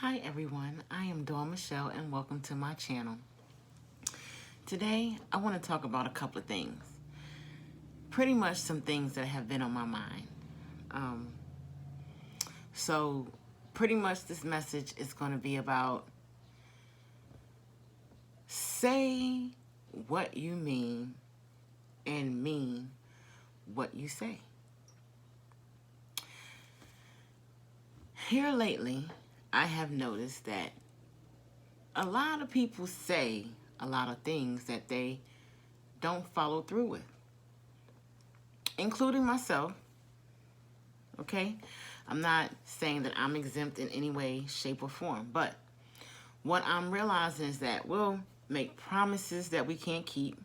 Hi everyone, I am Dawn Michelle and welcome to my channel. Today I want to talk about a couple of things. Pretty much some things that have been on my mind. So pretty much this message is going to be about say what you mean and mean what you say. Here lately, I have noticed that a lot of people say a lot of things that they don't follow through with, including myself. Okay? I'm not saying that I'm exempt in any way, shape, or form, but what I'm realizing is that we'll make promises that we can't keep.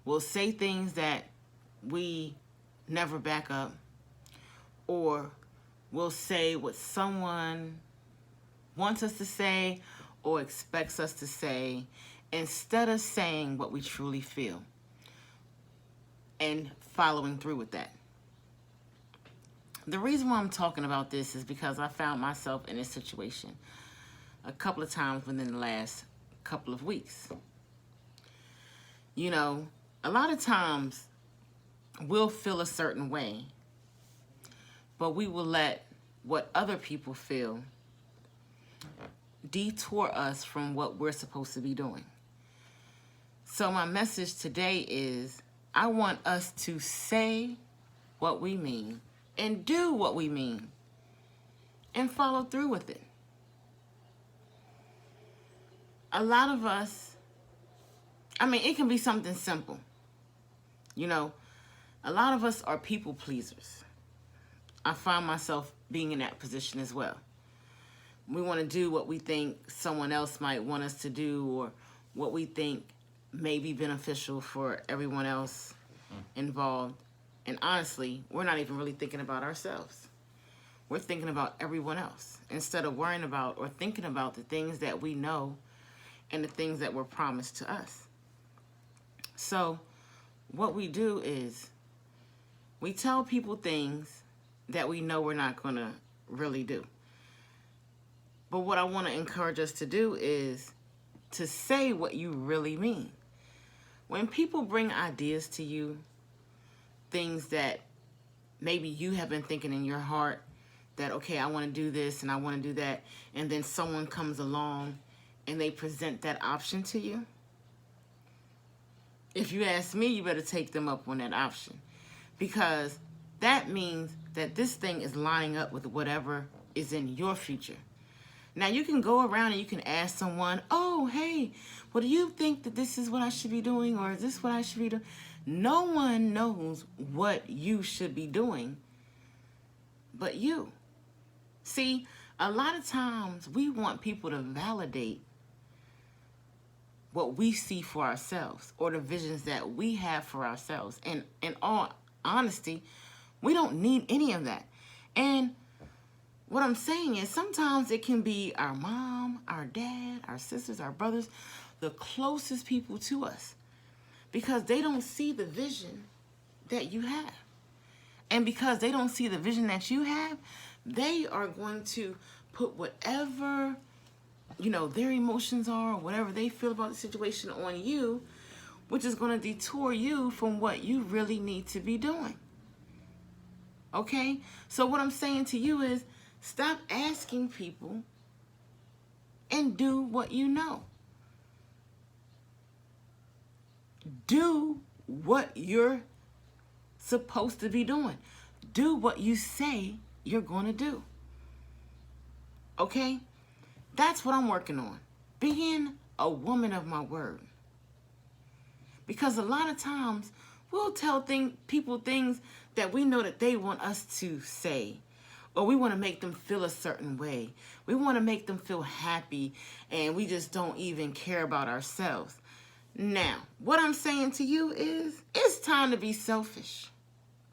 We'll say things that we never back up, or we'll say what someone wants us to say or expects us to say instead of saying what we truly feel and following through with that. The reason why I'm talking about this is because I found myself in this situation a couple of times within the last couple of weeks. You know, a lot of times we'll feel a certain way, but we will let what other people feel detour us from what we're supposed to be doing. So my message today is I want us to say what we mean and do what we mean and follow through with it. A lot of us, it can be something simple. You know, a lot of us are people pleasers. I find myself being in that position as well. We want to do what we think someone else might want us to do, or what we think may be beneficial for everyone else involved. And honestly, we're not even really thinking about ourselves. We're thinking about everyone else instead of worrying about or thinking about the things that we know and the things that were promised to us. So what we do is we tell people things that we know we're not going to really do. But what I want to encourage us to do is to say what you really mean. When people bring ideas to you, things that maybe you have been thinking in your heart that, okay, I want to do this and I want to do that, and then someone comes along and they present that option to you, if you ask me, you better take them up on that option, because that means that this thing is lining up with whatever is in your future. Now, you can go around and you can ask someone, oh, hey, well, do you think that this is what I should be doing, or is this what I should be doing? No one knows what you should be doing but you. See, a lot of times we want people to validate what we see for ourselves or the visions that we have for ourselves. And in all honesty, we don't need any of that. And what I'm saying is sometimes it can be our mom, our dad, our sisters, our brothers, the closest people to us, because they don't see the vision that you have. And because they don't see the vision that you have, they are going to put whatever, their emotions are, or whatever they feel about the situation on you, which is going to detour you from what you really need to be doing. Okay? So what I'm saying to you is, stop asking people and do what you know. Do what you're supposed to be doing. Do what you say you're going to do. Okay? That's what I'm working on. Being a woman of my word. Because a lot of times we'll tell people things that we know that they want us to say, or we want to make them feel a certain way. We want to make them feel happy, and we just don't even care about ourselves. Now, what I'm saying to you is, it's time to be selfish,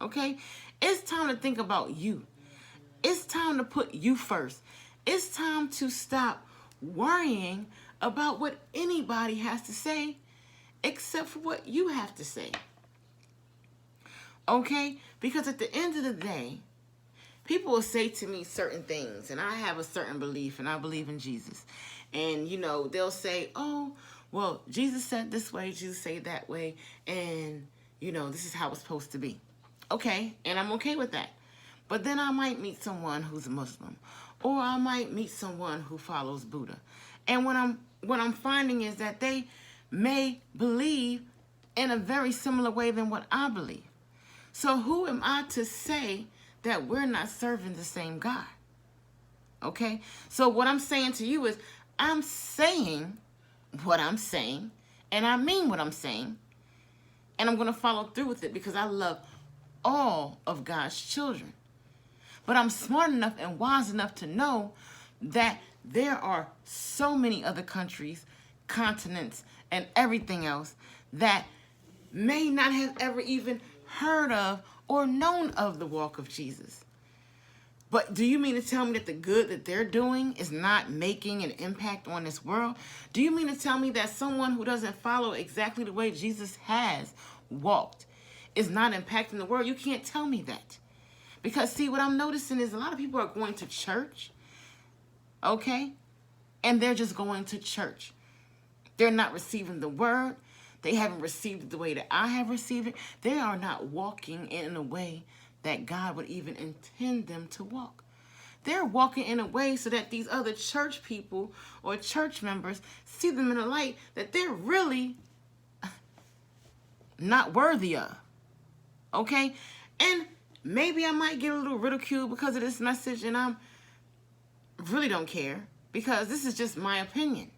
okay? It's time to think about you. It's time to put you first. It's time to stop worrying about what anybody has to say except for what you have to say, okay? Because at the end of the day, people will say to me certain things, and I have a certain belief, and I believe in Jesus. And, you know, they'll say, oh, well, Jesus said this way, Jesus said that way, and, you know, this is how it's supposed to be. Okay, and I'm okay with that. But then I might meet someone who's a Muslim, or I might meet someone who follows Buddha. And what I'm finding is that they may believe in a very similar way than what I believe. So who am I to say that we're not serving the same God? Okay? So what I'm saying to you is, I'm saying what I'm saying, and I mean what I'm saying, and I'm going to follow through with it because I love all of God's children. But I'm smart enough and wise enough to know that there are so many other countries, continents, and everything else that may not have ever even heard of or known of the walk of Jesus. But do you mean to tell me that the good that they're doing is not making an impact on this world? Do you mean to tell me that someone who doesn't follow exactly the way Jesus has walked is not impacting the world? You can't tell me that. Because, see, what I'm noticing is a lot of people are going to church, okay? And they're just going to church. They're not receiving the word. They haven't received it the way that I have received it. They are not walking in a way that God would even intend them to walk. They're walking in a way so that these other church people or church members see them in a light that they're really not worthy of. Okay? And maybe I might get a little ridiculed because of this message, and I really don't care because this is just my opinion.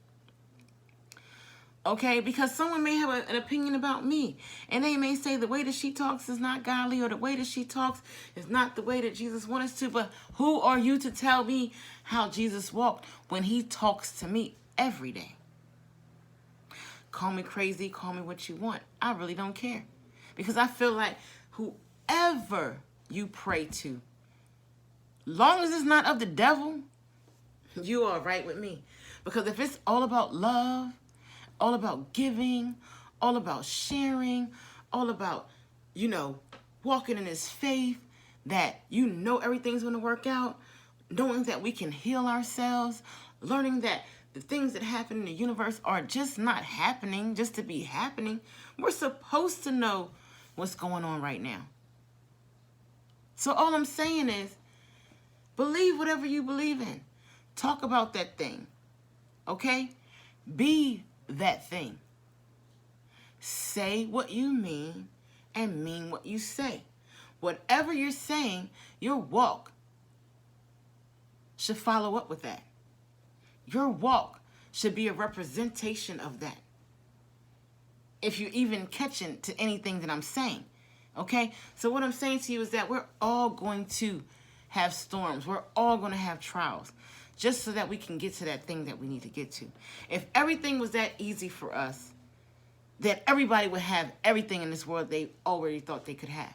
Okay, because someone may have an opinion about me, and they may say the way that she talks is not godly, or the way that she talks is not the way that Jesus wants us to. But who are you to tell me how Jesus walked when he talks to me every day? Call me crazy, call me what you want. I really don't care. Because I feel like whoever you pray to, long as it's not of the devil, you are right with me. Because if it's all about love, all about giving, all about sharing, all about, you know, walking in his faith, that you know everything's going to work out, knowing that we can heal ourselves, learning that the things that happen in the universe are just not happening just to be happening. We're supposed to know what's going on right now. So all I'm saying is, believe whatever you believe in. Talk about that thing, okay? Be that thing. Say what you mean and mean what you say. Whatever you're saying, your walk should follow up with that. Your walk should be a representation of that. If you're even catching to anything that I'm saying, okay? So what I'm saying to you is that we're all going to have storms. We're all going to have trials, just so that we can get to that thing that we need to get to. If everything was that easy for us, then everybody would have everything in this world they already thought they could have.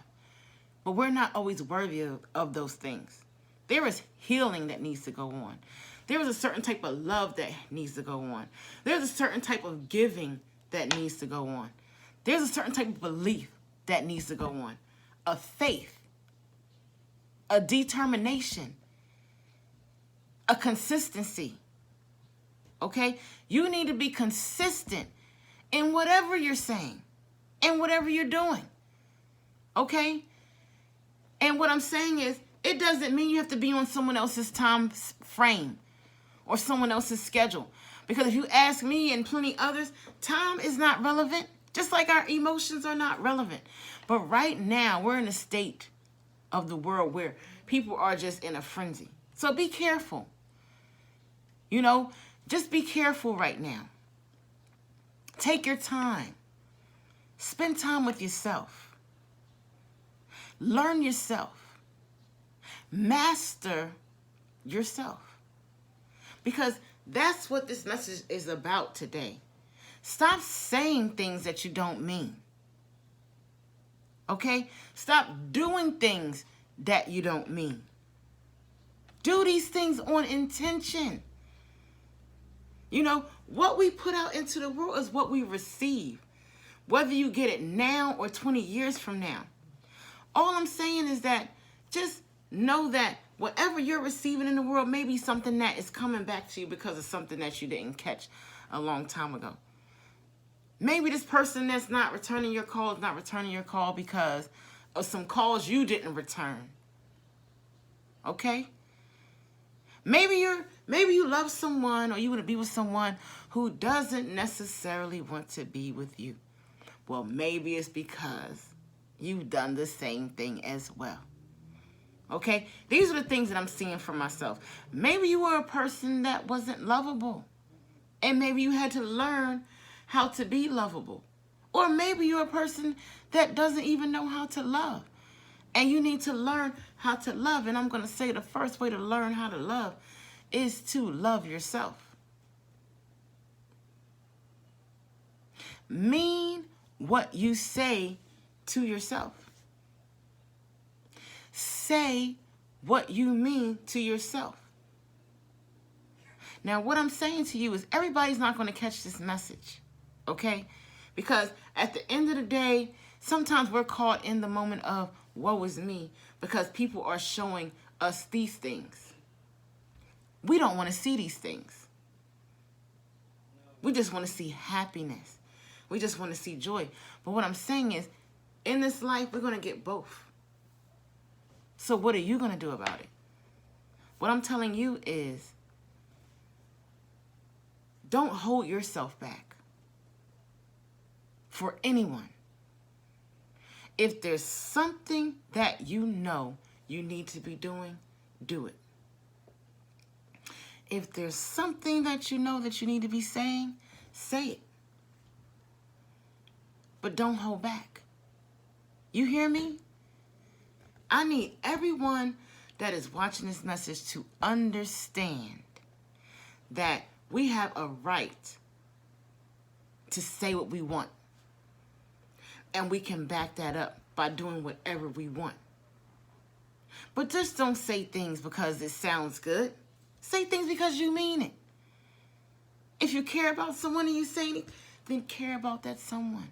But we're not always worthy of those things. There is healing that needs to go on. There is a certain type of love that needs to go on. There's a certain type of giving that needs to go on. There's a certain type of belief that needs to go on. A faith, a determination, a consistency. Okay? You need to be consistent in whatever you're saying and whatever you're doing. Okay? And what I'm saying is, it doesn't mean you have to be on someone else's time frame or someone else's schedule. Because if you ask me and plenty others, time is not relevant, just like our emotions are not relevant. But right now, we're in a state of the world where people are just in a frenzy. So be careful. You know, just be careful right now. Take your time. Spend time with yourself. Learn yourself. Master yourself. Because that's what this message is about today. Stop saying things that you don't mean. Okay? Stop doing things that you don't mean. Do these things on intention. You know, what we put out into the world is what we receive. Whether you get it now or 20 years from now. All I'm saying is that just know that Whatever you're receiving in the world may be something that is coming back to you because of something that you didn't catch a long time ago. Maybe this person that's not returning your call is not returning your call because of some calls you didn't return. Okay? Maybe you love someone, or you want to be with someone who doesn't necessarily want to be with you. Well, maybe it's because you've done the same thing as well. Okay? These are the things that I'm seeing for myself. Maybe you were a person that wasn't lovable, and maybe you had to learn how to be lovable. Or maybe you're a person that doesn't even know how to love, and you need to learn how to love. And I'm going to say the first way to learn how to love is to love yourself. Mean what you say to yourself. Say what you mean to yourself. Now, what I'm saying to you is everybody's not going to catch this message, okay? Because at the end of the day, sometimes we're caught in the moment of woe is me because people are showing us these things. We don't want to see these things. We just want to see happiness. We just want to see joy. But what I'm saying is, in this life, we're going to get both. So what are you going to do about it? What I'm telling you is, don't hold yourself back for anyone. If there's something that you know you need to be doing, do it. If there's something that you know that you need to be saying, say it. But don't hold back. You hear me? I need everyone that is watching this message to understand that we have a right to say what we want. And we can back that up by doing whatever we want. But just don't say things because it sounds good. Say things because you mean it. If you care about someone and you say it, then care about that someone.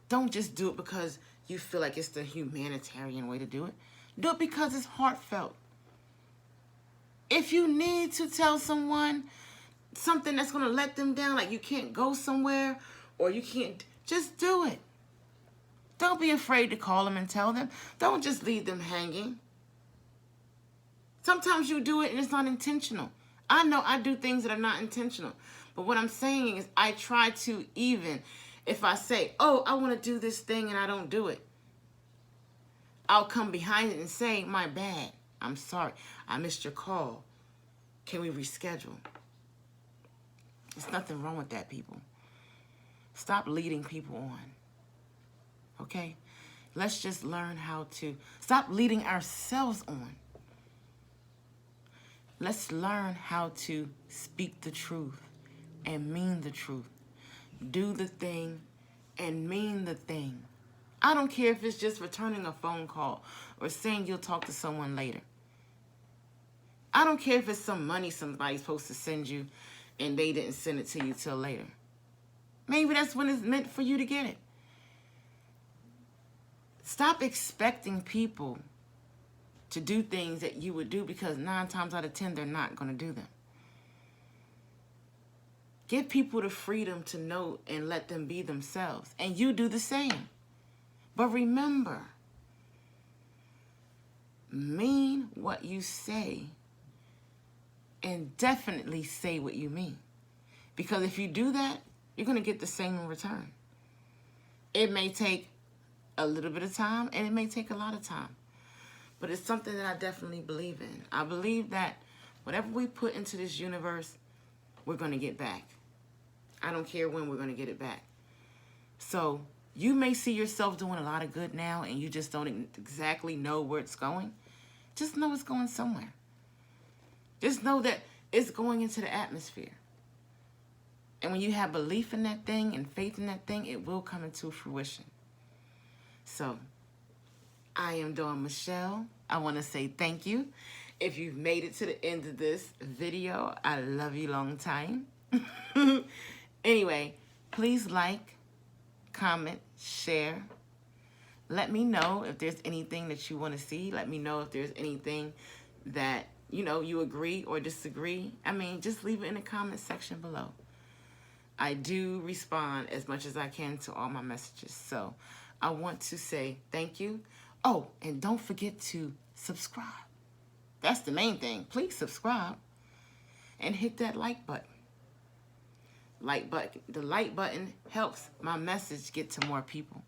Don't just do it because you feel like it's the humanitarian way to do it. Do it because it's heartfelt. If you need to tell someone something that's going to let them down, like you can't go somewhere or you can't, just do it. Don't be afraid to call them and tell them. Don't just leave them hanging. Sometimes you do it and it's not intentional. I know I do things that are not intentional. But what I'm saying is I try to, even if I say, oh, I want to do this thing and I don't do it, I'll come behind it and say, my bad. I'm sorry. I missed your call. Can we reschedule? There's nothing wrong with that, people. Stop leading people on. Okay? Let's just learn how to stop leading ourselves on. Let's learn how to speak the truth and mean the truth. Do the thing and mean the thing. I don't care if it's just returning a phone call or saying you'll talk to someone later. I don't care if it's some money somebody's supposed to send you and they didn't send it to you till later. Maybe that's when it's meant for you to get it. Stop expecting people to do things that you would do because 9 times out of 10, they're not going to do them. Give people the freedom to know and let them be themselves. And you do the same. But remember, mean what you say and definitely say what you mean. Because if you do that, you're going to get the same in return. It may take a little bit of time and it may take a lot of time. But it's something that I definitely believe in. I believe that whatever we put into this universe, we're going to get back. I don't care when we're going to get it back. So you may see yourself doing a lot of good now and you just don't exactly know where it's going. Just know it's going somewhere. Just know that it's going into the atmosphere. And when you have belief in that thing and faith in that thing, it will come into fruition. So I am Dawn Michelle. I want to say thank you. If you've made it to the end of this video, I love you long time. Anyway, please like, comment, share. Let me know if there's anything that you want to see. Let me know if there's anything that, you agree or disagree, I mean, just leave it in the comment section below. I do respond as much as I can to all my messages. So I want to say thank you. Oh, and don't forget to subscribe. That's the main thing. Please subscribe and hit that like button. The like button helps my message get to more people.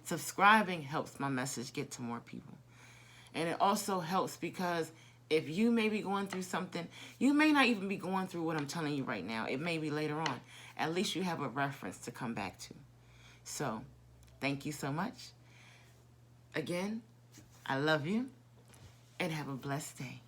Subscribing helps my message get to more people. And it also helps because if you may be going through something, you may not even be going through what I'm telling you right now. It may be later on. At least you have a reference to come back to. So, thank you so much. Again, I love you and have a blessed day.